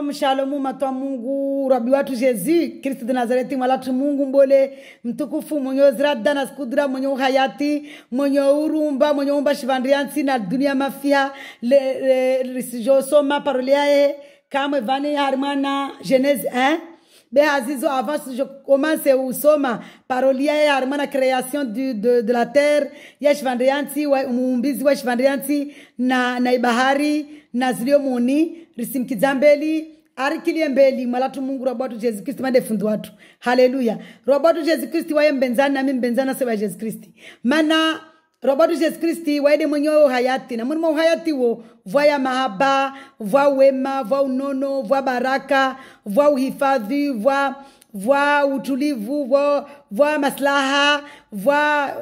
Mshalomu matwa Mungu Rabi watu Jésus Kristo de Nazareti mwalatu Mungu mbole mtukufu mwenye zrada na skudra mwenye hayati mwenye urumba mwenye umba shivandriansi na dunia mafia le soma paroliae kama vani harmana Genèse 1 Behazizo avant je commence usoma paroliae harmana création de la terre ya shivandriansi wa umumbizi wa shivandriansi na ibahari na zilio muni risimkizambeli arikilie mbeli malatu Mungu robotu Yesu Kristo mande fundu watu haleluya robotu Yesu Kristo wae mbenzana na mimi mbenzana sewa Yesu Kristo mana robotu Yesu Kristo wae mwenyewe hayati na mwenyewe hayati wo vya mahaba vya wema vya unono vya baraka vya uhifadhi vya utulivu vya maslaha vya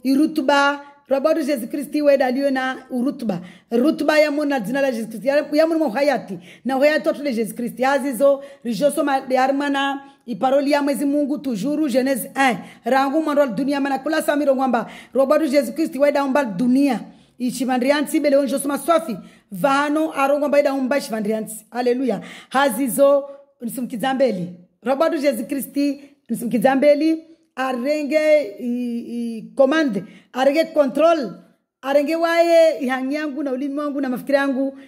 irutuba robotu Yesu Kristo wae dalio na rutuba ya mwana zina la Yesu Kristo ya mwana hayati na hayati watu le Yesu Kristo azizo rijosoma de armana iparoli ya mwezi Mungu toujours Genèse 1 rangu mwando dunia mana kula samiro ngwamba robotu Yesu Kristo wae daumba dunia ichivandriansi bele onjosoma swafi vano arongo baida umba chivandriansi haleluya hazizo nisumkizambeli robotu Yesu Kristo nisumkizambeli arenge commande arenge control arenge wae ihangi yangu na ulimi wangu na mafikiri yangu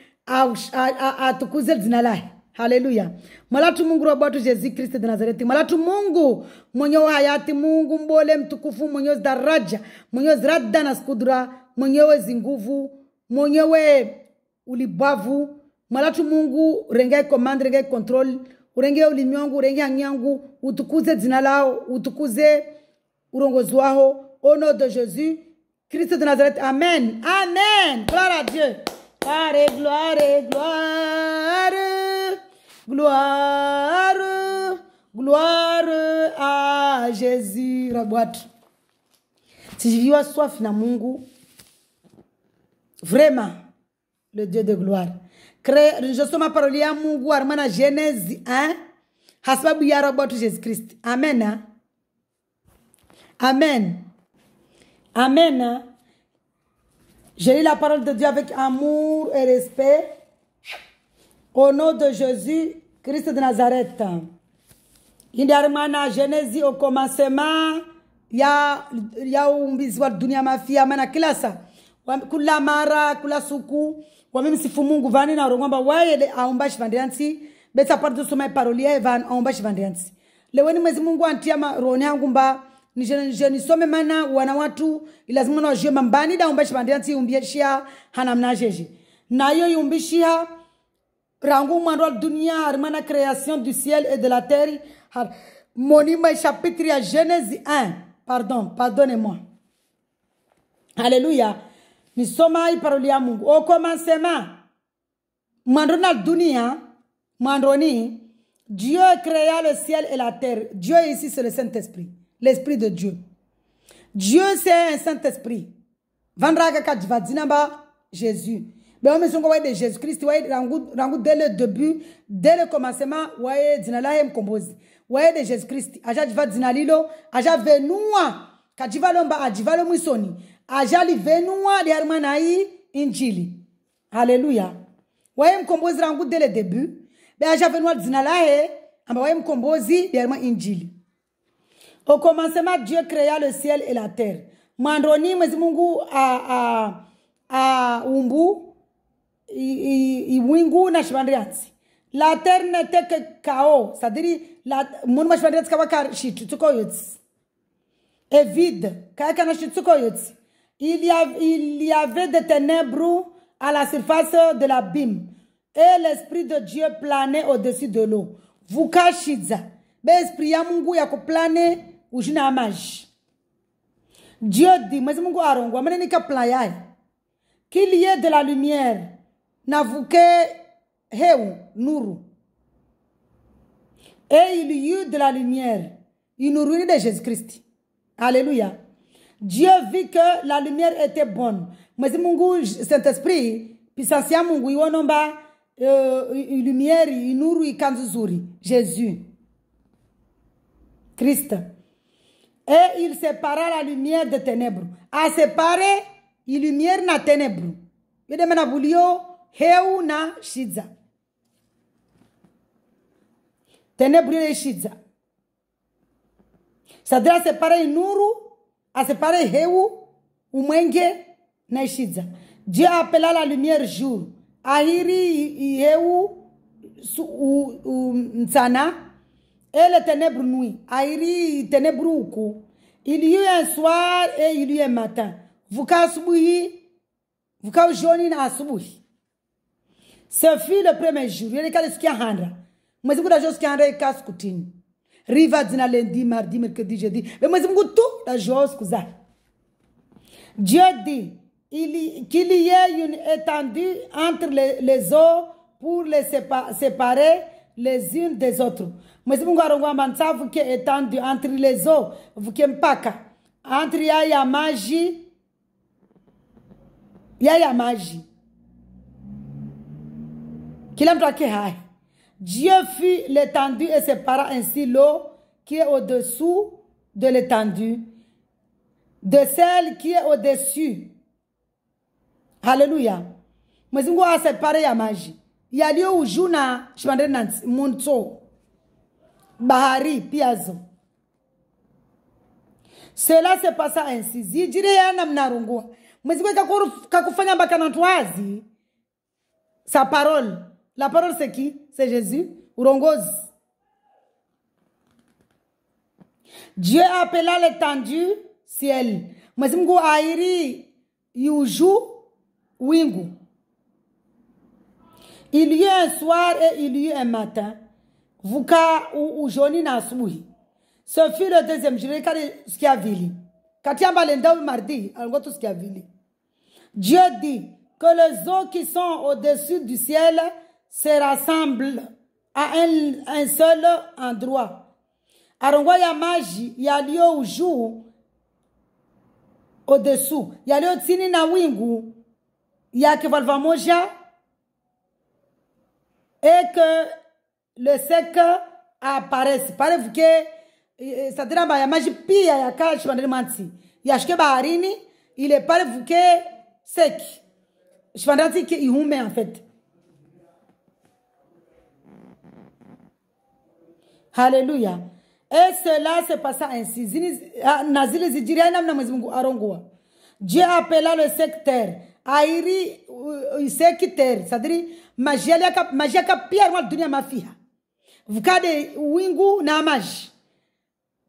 atukuze jina lake haleluya malatu Mungu robotu Yesu Kristo de Nazareti malatu Mungu mwenye hayati Mungu mbole mtukufu mwenye daraja mwenye zrada na skudra mwenyewe zinguvu mwenyewe ulibavu malatu Mungu renge commande renge control urenge ulimi wangu urenge hangi yangu utukuze jina lao utukuze urongozi wao au nom de Jésus Christ de Nazareth amen amen gloire à Dieu gloire gloire à Jésus rabwatu sijiviwa soif na Mungu vraiment le Dieu de gloire je soma parole ya Mungu armana Genèse 1 hasababu ya robotu Jésus Christ amen amen amen je lis la parole de Dieu avec amour et respect au nom de Jésus Christ de Nazareth indi armana Genèse au commencement ya umbizi wa dunia mafia mana kilasa kula mara kula suku wa mimi sifu Mungu vani na rongomba wae aumba shivandriansi beta parto soma parolia van aumba shivandriansi leweni mwezi Mungu antia roni yangu mba ni some mana wana watu lazima na wajue mambani da aumba shivandriansi umbieshia hana mnajeje na yo yumbishia rangu mwando dunia harmana création du ciel et de la terre monima chapitre ya Genèse 1 pardonnez-moi alléluia ni soma parole ya Mungu au commencement mandona dunia mandoni Dieu créa le ciel et la terre. Dieu ici c'est le Saint-Esprit, l'Esprit de Dieu. Dieu c'est un Saint-Esprit. Vandraga kadvadina ba Jésus. Ben on me songo de Jésus Christ ouais rangu dès le début, dès le commencement ouais dinala hem kombozi. Ouais de Jésus Christ. Aja dvadina lilo, aja venua kadjivalomba adjivalo mwisoni. Ajali venua de harmanai injili. Alléluia. Waye mkombozi rangu dès le début. Be aja venua zina lahe amba waye mkombozi de harman injili. Au commencement Dieu créa le ciel et la terre. Mandoni mwezi Mungu umbu wingu na shivandriansi. La terre n'était que chaos. C'est-à-dire la munu shivandriansi kawaka shitu tuko yotsi. Et vide. Kaya na shitu tuko yotsi. Il y avait des ténèbres à la surface de l'abîme. Et l'Esprit de Dieu planait au-dessus de l'eau. Vukashiza. Be esprit ya Mungu ya kuplane ujina amaji. Dieu dit, mwezi Mungu arongo, amene nika plan yae. Qu'il y ait de la lumière. Navuke heu, nuru. Et il y eut de la lumière. Il nous réunit de Jésus-Christ. Alléluia. Dieu vit que la lumière était bonne. Mwezi Mungu Saint-Esprit, puissance ya Mungu iwonomba lumière inuru ikanzuzuri. Jésus. Christ. Et il sépara la lumière des ténèbres. A séparé la lumière na ténèbres. Yede mana bulio heu na shiza. tenebru ishidza. Sadra separe nuru, a separe heu, umwenge na ishidza. Dieu appela la lumière jour. Ahiri heu mtsana et les ténèbres nuit. Ahiri ténèbres uku. Il y eut un soir et il y eut un matin. Vuka asubuhi, vuka ujoni na asubuhi. Ce fut le premier jour. Il y a des cas de ce qui a handra. Moi, c'est pour la chose qui a handra et casse coutine. Riva dina lundi, mardi, mercredi, jeudi. Mais moi, c'est pour tout la chose que ça. Dieu dit qu'il y ait une étendue entre les eaux pour les séparer les unes des autres. Moi, c'est pour que vous qui étendue entre les eaux, vous qui mpaka. Entre ya magie, ya magie. Dieu fit l'étendue et sépara ainsi l'eau qui est au-dessous de l'étendue de celle qui est au-dessus. Alléluia. Mais si on a séparé la magie, il y a lieu où Juna, Shmandenans, Munso, Bahari, Piazo. Cela se passa ainsi. Zidire yana mnarungua. Mais si on kakufanya bakanantwazi, sa parole. La parole c'est qui? C'est Jésus. Urongozi. Dieu appela l'étendue ciel. Mais si on a iri yuju wingu. Il y a un soir et il y a un matin. Vuka ou joni na asubuhi. Ce fut le deuxième jour. Regardez ce qu'il y a vili. Quand il y a balenda ou mardi, on voit tout ce qu'il y a vili. Dieu dit que les eaux qui sont au-dessus du ciel se rassemblent à un seul endroit. Arongwa ya maji yaliyo ujuu au-dessous. Yaliyo tsini na wingu yake valva moja et que le sec apparaisse. Parece que c'est-à-dire ya maji pia ya kashi mandelmanti. Yashike baharini il est parece que sec. Je pense que il hume en fait. Alléluia. Et cela se passa ainsi. Dieu appela le secteur. Airi secteur. C'est-à-dire, magia kapia wa dunia mafia. Vukade wingu na maji.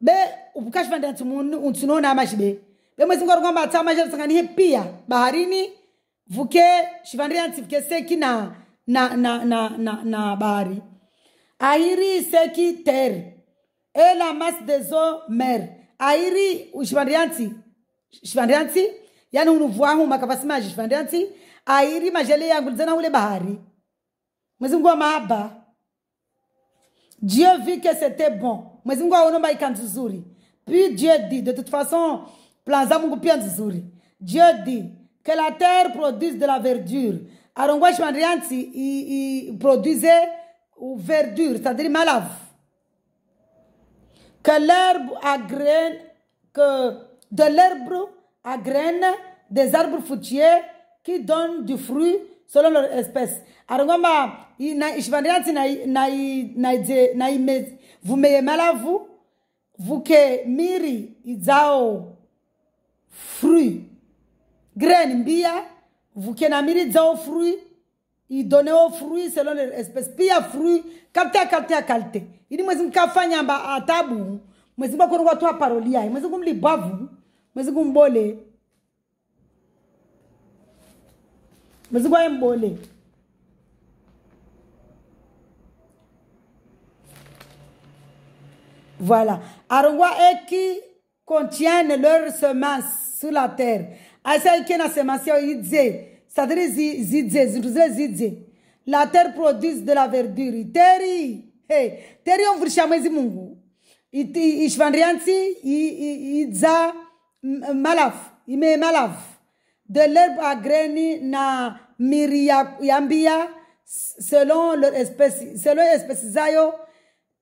Be ubukash vanda untuno na maji be. Be mwezi ngoro ngamba ta maji tsangani pia baharini vuke shivandria vuke seki na bahari. Airi seki terre. Et la masse des eaux mer. Airi shivandrianti yani unuvua hu makafasi maji shivandrianti. Airi majele yangu zana ule bahari. Mwezi ngwa mahaba. Dieu vit que c'était bon. Mwezi ngwa onomba ikanzuzuri. Puis Dieu dit, de toute façon, plan za mungu pia nzuri. Dieu dit que la terre produise de la verdure. Arongwa shivandrianti il produisait verdure, c'est-à-dire malave. Que l'herbe à graines, que de l'herbe à graines, des arbres fruitiers qui donnent du fruit selon leur espèce. Arongwa shivandrianti vous mettez malavu, vous que miri izao fruit, graines mbia, vous que na miri izao fruit. Il donnait aux fruits selon leur espèce. Puis il y a fruits, qualité. Il dit, moi, je suis un tabou. Moi, je suis un parolia. Moi, je suis un bavu. Moi, je suis un bolé. Moi, je suis un bolé. Voilà. Arongwa et qui contiennent leurs semences sur la terre. Asa qui na semence, il dit, la terre produit de la verdure. Teri on vrisha mwezi Mungu. Ishvandrianti iza malaf. Ime malaf. De l'herbe à graines na miria yambia selon leur espèce. Selon l'espèce zayo.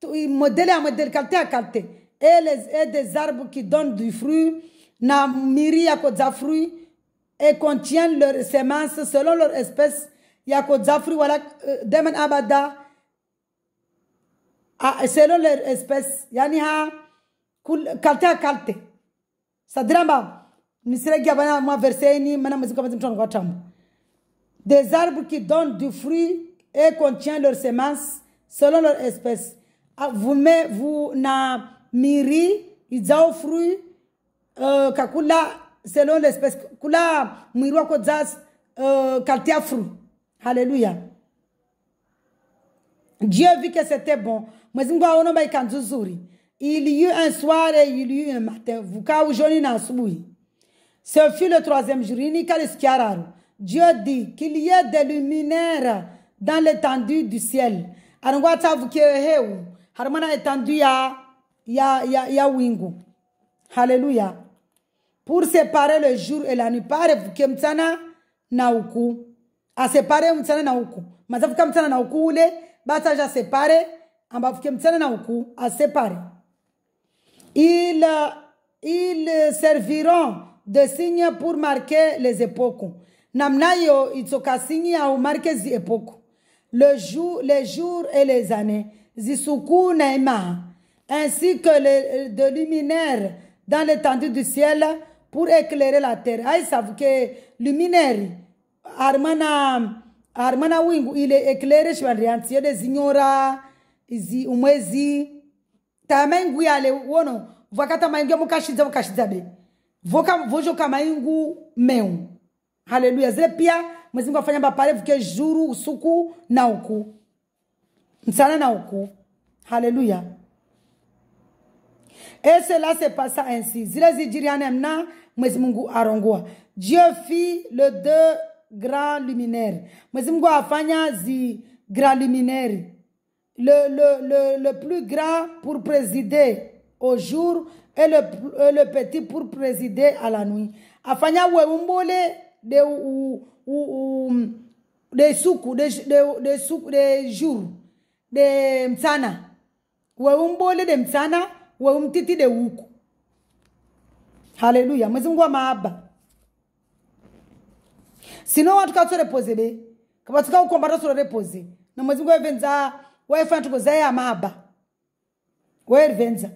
Modèle à modèle, qualité à qualité. Et des arbres qui donnent du fruit. Na miria kodza fruit. Et contiennent leurs semences selon leur espèce. Yako zafri wala demen abada selon leur espèce. Yani ha qualité à qualité. Ça dramba. Nisere gavana moi verset ni mana maziko mazimtano kwa tamu. Des arbres qui donnent du fruit et contiennent leurs semences selon leur espèce. Vous na miri izao fruit kakula selon l'espèce. Kula mwirwa ko zas qualité à fruit. Alléluia. Dieu vit que c'était bon. Mazimgo aonomba ikanzuzuri. Il y eut un soir et il y eut un matin. Vuka ujoni na asubuhi. Ce fut le troisième jour. Dieu dit qu'il y ait des luminaires dans l'étendue du ciel. Arangwata vuke heu. Harmana étendue ya wingu. Alléluia. Pour séparer le jour et la nuit. Pare vuke mtana na uku. A séparer mtana na uku. Mazavuka mtana na uku ule. Bata ja séparer. Amba vuke mtana na uku. A séparer. Ils serviront de signes pour marquer les époques. Namnayo itsoka signes au marquer les époques. Les jours et les années. Zisuku naima. Ainsi que de luminaires dans l'étendue du ciel pour éclairer la terre. Aïe, savent que luminaire, Armana wingu, il est éclairé chez Marianti, des ignora, izi, umwezi. Tamengu yale wono vakata maingu mukashiza mukashizabe vojo kama ingu meu. Haleluya. Zile pia Mwenyezi Mungu afanya bapare vuke juru usuku na uku msana na uku. Haleluya. Et cela se passa ainsi. Zile zijiriane mna Mwenyezi Mungu arongoa. Dieu fit le deux grands luminaires. Mwenyezi Mungu afanya zi grands luminaires. Le plus grand pour présider au jour et le petit pour présider à la nuit. Afanya weumbole de suku de jour de msana. Weumbole de msana, weumtiti de uku. Hallelujah. Mwenyezi Mungu maaba. Sinon watu ka repose be. Kama tuka ukombata so repose. Na Mwenyezi Mungu evenza wewe fanya tukozaya mahaba. Wewe venza.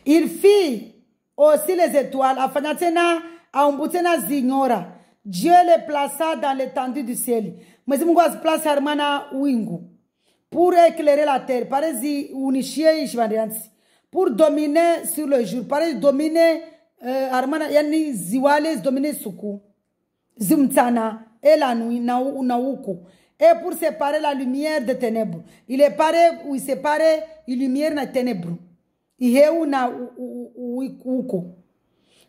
Il fit aussi les étoiles. Afanya tena aumbutena zinyora. Dieu les plaça dans l'étendue du ciel. Mwenyezi Mungu place harmana wingu. Pour éclairer la terre. Parezi unishie ishvandiansi. Pour dominer sur le jour. Parezi dominer armana yani ziwale dominer suku zimtana et la nuit na uku. Et pour séparer la lumière des ténèbres. Il est paré ou il sépare la lumière na ténèbres. Iheu na uku.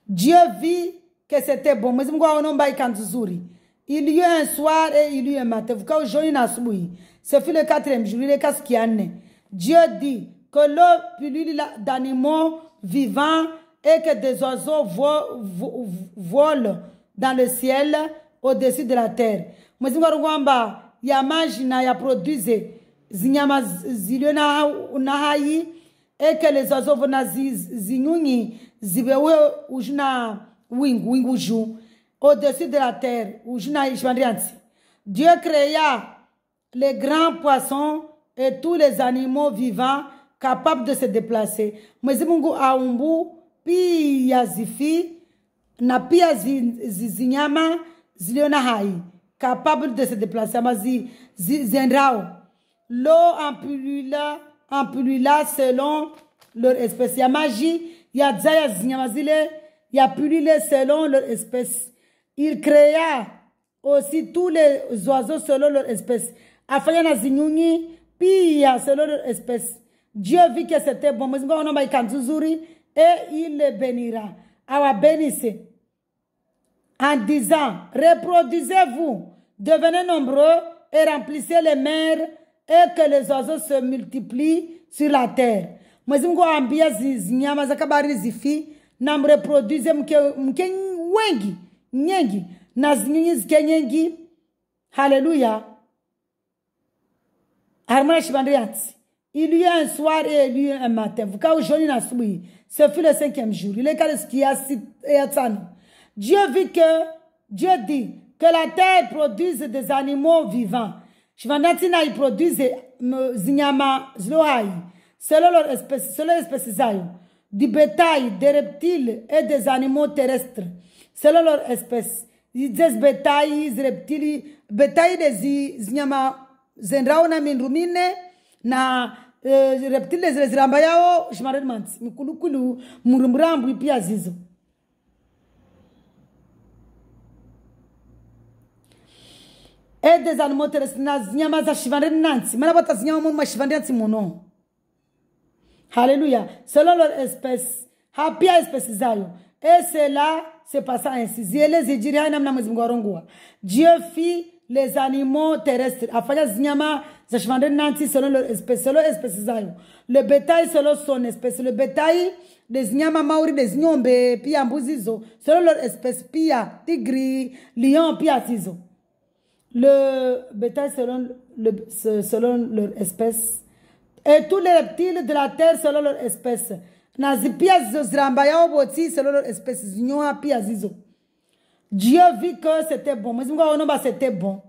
Dieu vit que c'était bon. Mwezi Mungu aonomba ikanzuzuri. Il y a un soir et il y a un matin. Vuka ujoni na asubuhi. Ce fut le quatrième jour. Il est kaskiane. Dieu dit que l'eau pullule d'animaux vivants et que des oiseaux volent dans le ciel au-dessus de la terre. Mwezi Mungu arungwamba ya maji na ya produise zinyama zilio na hai et que les oiseaux vont zinyunyi zibewe ujuna wingu ju au-dessus de la terre ujuna ishwandriansi. Dieu créa les grands poissons et tous les animaux vivants capables de se déplacer. Mwezi Mungu aumbu pia zifi na pia zinyama ziliona hai capable de se déplacer mazi zendrao. L'eau en pullula selon leur espèce. Ya maji ya zaya zinyama zile ya pullule selon leur espèce. Il créa aussi tous les oiseaux selon leur espèce. Afanya na zinyunyi pia selon leur espèce. Dieu vit que c'était bon. Mwezi Mungu anomba ikanzuzuri. Et il les bénira. Awa bénissez. En disant, reproduisez-vous, devenez nombreux et remplissez les mers et que les oiseaux se multiplient sur la terre. Mwezi Mungu ambia zinyama za kabari zifi na mreproduise mke wengi nyengi na zinyinyi zike nyengi. Hallelujah. Harmona shibandrianti. Il y a un soir et il y a un matin. Ce fut le cinquième jour. Il est Dieu vit que Dieu dit que la terre produise des animaux vivants. Shivandatina y produise zinyama zlohai, selon leur espèce zayo, du bétail, des reptiles et des animaux terrestres, selon leur espèce. Des bétail, des reptiles, bétail des zinyama zendrao na minrumine na reptiles des zrambayao, shimaredmanti, mikulukulu, murumrambu pia zizo. Et des animaux terrestres na zinyama za shivandeni nansi. Mana bata zinyama munu ma shivandeni nansi mono. Alléluia. Selon leur espèce. Hapia espèce zayo. Et cela se passa ainsi. Ziele zijiri haina mna mwezi mgorongua. Dieu fit les animaux terrestres. Afanya zinyama za shivandeni nansi selon leur espèce. Selon espèce zayo. Le bétail selon son espèce. Le bétail des zinyama mauri des nyombe pia mbuzizo. Selon leur espèce pia tigri, lion pia tizo. Le bétail selon leur espèce. Et tous les reptiles de la terre selon leur espèce. Nazipia zrambayao boti selon leur espèce. Zinyoa pia zizo. Dieu vit que c'était bon. Mwezi Mungu aonomba c'était bon.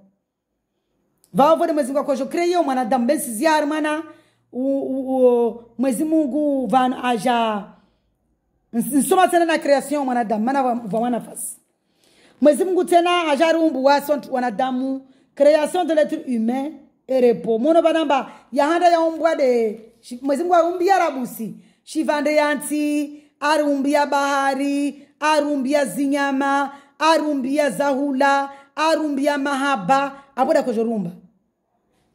Va ovode Mwezi Mungu akojo kreye mwanadamu besi ziar mana Mwezi Mungu van aja nsoma tena na création mwanadamu mana vamana fasi. Mwezi Mungu tena ajarumbu waso wanadamu création de l'être humain et repos. Mono banamba yahanda ya umbwa de Mwezi Mungu arumbia rabusi. Shivande yanti, arumbia bahari, arumbia zinyama, arumbia zahula, arumbia mahaba, aboda kojorumba.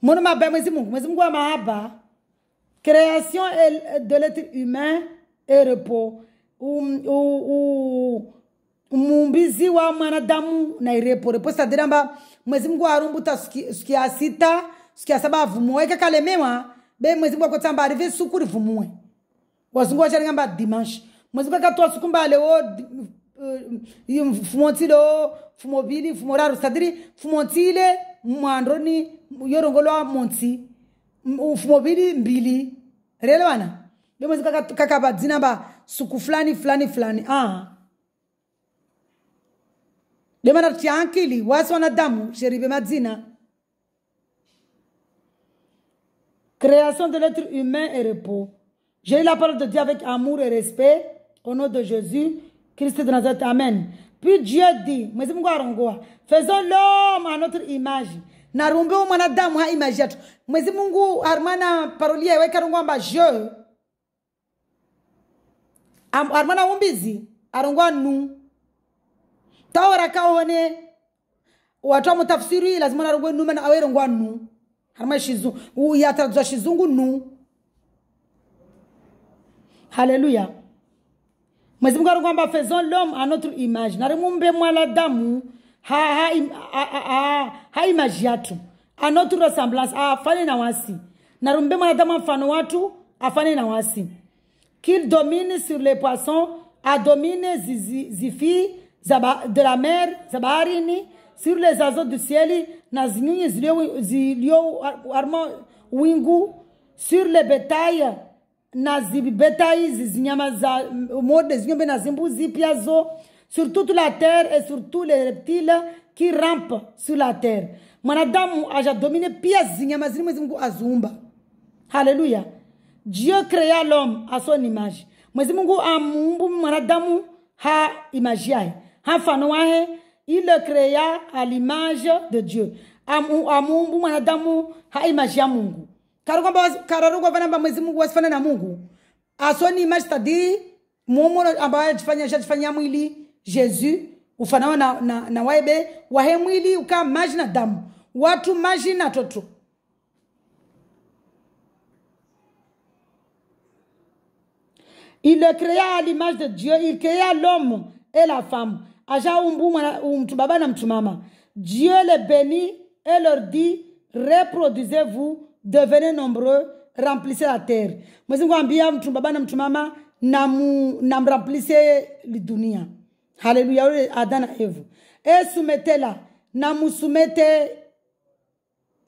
Mono mabaya Mwezi Mungu wa mahaba. Création de l'être humain et repos. Mumbizi wa mwanadamu na irepo. Repo sadiramba Mwezi Mungu arumbuta sikia sita, sikia saba vumue. Eka kalemewa, be Mwezi Mungu akotamba arive sukuri vumue. Wazungu wachari ngamba dimanche. Mwezi Mungu akatoa sukumba leo, fumontilo, fumobili, fumoraru. Sadiri fumontile, mwandroni, yorongolo monti, fumobili mbili. Rele wana? Be Mwezi Mungu kakaba zinamba suku flani. Demana tiankili waso wanadamu sheribe madzina. Création de l'être humain et repos. J'ai eu la parole de Dieu avec amour et respect au nom de Jésus Christ de Nazareth. Amen. Puis Dieu dit, Mwezi Mungu arongoa, faisons l'homme à notre image. Narumbe mwanadamu ha image yetu. Mwezi Mungu armana parolia weka rongoa mba je. Armana umbizi arongoa nu. Tawara kaone watu wa mtafsiri lazima narongwe nu na awero ngwa nu harma shizu yatazwa shizungu nu. Haleluya. Mwezi Mungu arongwa faisons l'homme à notre image. Narimumbe mwanadamu ha image yatu. À notre ressemblance afanye na wasi. Narumbe mwanadamu mfano watu afanye na wasi. Qu'il domine sur les poissons, a dominé zifi de la mer, zabarini, sur les oiseaux du ciel, nazinyunyi zilio armo wingu, sur les bétails, nazibétails, zinyama za mode zinyombe nazimbuzi piazo, sur toute la terre et sur tous les reptiles qui rampent sur la terre. Mwanadamu aja domine pia zinyama zilimo Mungu azumba. Hallelujah. Dieu créa l'homme à son image. Mwezi Mungu amumbu mwanadamu ha image yake. Hafanoahe, il le créa à l'image de Dieu. Amumbu mwanadamu ha image ya Mungu. Kararugwa vanamba Mwezi Mungu wasifana na Mungu. A son image c'est-à-dire mumo ambaye jifanya mwili Jésus ufanawa na waibe wahe mwili uka maji na damu. Watu maji na toto. Il le créa à l'image de Dieu. Il créa l'homme et la femme. Aja umbu baba na mtumama. Dieu les bénit et leur dit, reproduisez-vous, devenez nombreux, remplissez la terre. Mwezi Mungu ambia baba na mtumama na remplissez la dunia. Hallelujah. Adam et Eve. Et soumettez-la. Na musumete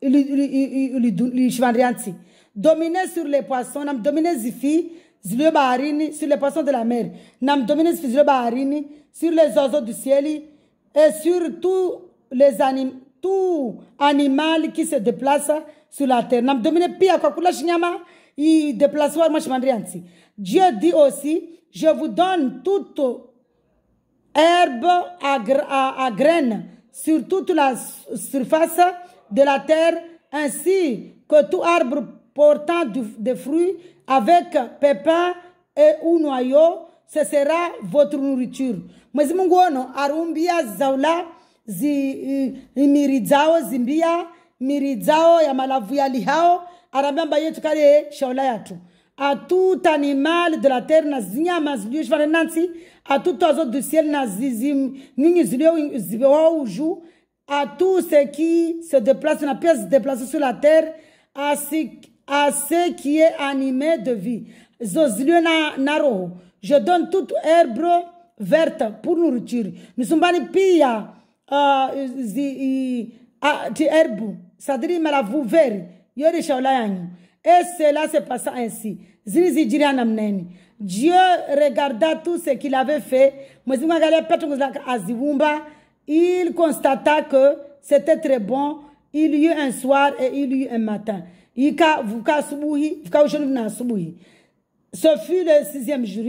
li shvandrianti. Dominez sur les poissons. Nam dominez zifi. Zilio baharini, sur les poissons de la mer. Nam domine zilio baharini, sur les oiseaux du ciel, et sur tout animal qui se déplace sur la terre. Nam domine pia kwa kula shinyama I déplace moi chimandrianti. Dieu dit aussi, je vous donne toute herbe à graines sur toute la surface de la terre, ainsi que tout arbre portant des fruits avec pépins et ou noyaux, ce sera votre nourriture. Mwezi Mungu ono arumbia zaula mirizao zimbia mirizao ya malavu ya lihao arabamba yetu kale shaula yatu. À tout animal de la terre na zinyama ziliyo shvare nansi, à tout oiseau du ciel na zizim ningi ziliyo zibewa uju, à tout ce qui se déplace na pièce se déplace sur la terre, à ce qui est animé de vie. Zoziliyo na roho. Je donne toute herbe verte pour nourriture. Nous sommes bani pia ti herbe, c'est-à-dire malavu vert, yori shaula yanyu. Et cela se passa ainsi. Dieu regarda tout ce qu'il avait fait. Il constata que c'était très bon. Il y eut un soir et il y eut un matin. Ce fut le 6e jour.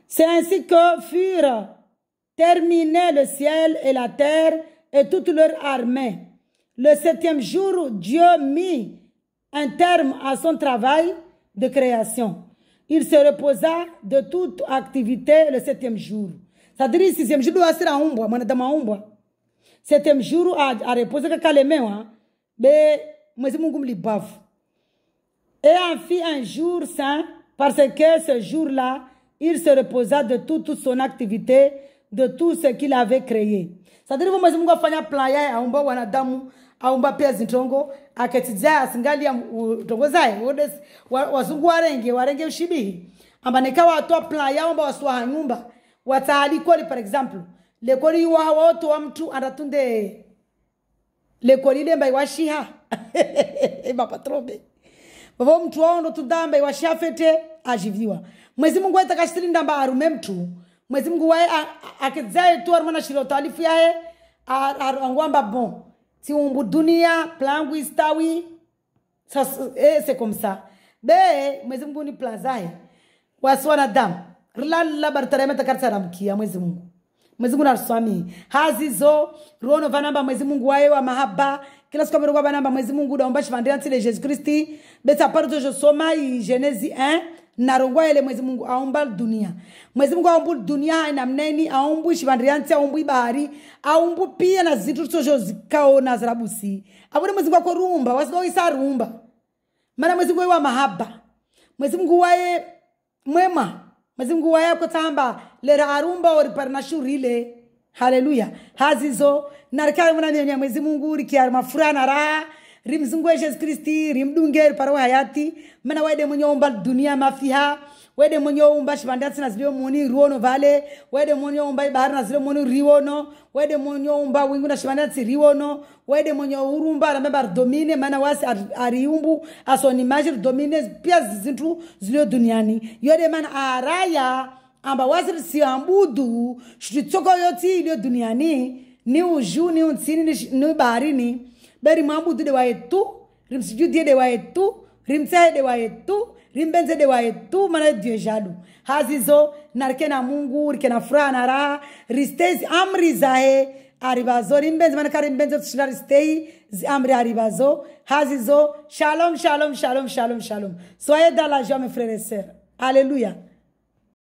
C'est ainsi que furent terminés le ciel et la terre et toute leur armée. Le 7e jour, Dieu mit un terme à son travail de création. Il se reposa de toute activité le 7e jour. C'est-à-dire, le 6e jour, il sera umbwa, mwanadamu umbwa. 7e jour, a reposé que kalemewa, mais mwezi Mungu mlibavu. Et en fit un jour saint, parce que ce jour-là, il se reposa de toute son activité, de tout ce qu'il avait créé. C'est-à-dire, mwezi Mungu afanya plan ya aumba wanadamu, aumba pia zintongo aketizaya asingalia utongozaye wazungu warenge ushibihi amba nikawa atoa plan yao amba waswa nyumba watali koli par exemple le koli wa watu wa mtu anatunde le koli lemba iwashiha eba patrobe babo mtu wao ndo tudamba iwashiha fete ajiviwa mwezi Mungu atakashilinda mba arume mtu mwezi Mungu wae aketizaya tu armana shilo talifu yae angwamba bon. Si on bout dunia, plan istawi, c'est comme ça. Mais mwezi Mungu ni plan zae. Waswana dam. Rila bartareme takarsaram kia mwezi Mungu. Mwezi Mungu naruswami. Hazizo, ruono vanamba mwezi Mungu wae wa mahaba. Kila siku ameruwa vanamba mwezi Mungu daomba shivandianti le Jésus Christi. Besa parto je soma I Genèse 1. Narongwa ele mwezi Mungu aomba dunia. Mwezi Mungu aomba dunia ina mneni aomba shivandrianti aomba bahari aomba pia na zitu tojo zikao na zarabusi. Abone mwezi Mungu akorumba wasigo isa rumba. Mana mwezi Mungu wa mahaba. Mwezi Mungu wae mwema. Mwezi Mungu wae kutamba lera arumba ori parnashurile. Haleluya. Hazizo narikari mwana mwezi Mungu rikiari mafurana raha. Rimzungwe Yesu Kristi rimdunge parawa hayati mana wede monyomba dunia mafiha wede monyomba shivandatsi na zilio moni ruono vale wede monyomba bahari na zilio moni riwono wede monyomba wingu na shivandatsi riwono wede monyo urumba ramemba domine mana wasi ariumbu asoni majir domine pia zintu zilio duniani yode mana araya amba wasi siambudu shitoko yoti ilio duniani ni uju ni unsini ni baharini beri mambu de wa etu rimsijudie de wa etu rimtsae de wa etu rimbenze de wa etu mana Dieu jadu hazizo narkena Mungu rikena furaha na raha ristezi amri zae aribazo rimbenze mana karimbenze tushlaristei amri aribazo hazizo shalom shalom shalom shalom shalom soyez dans la joie mes frères et sœurs alléluia.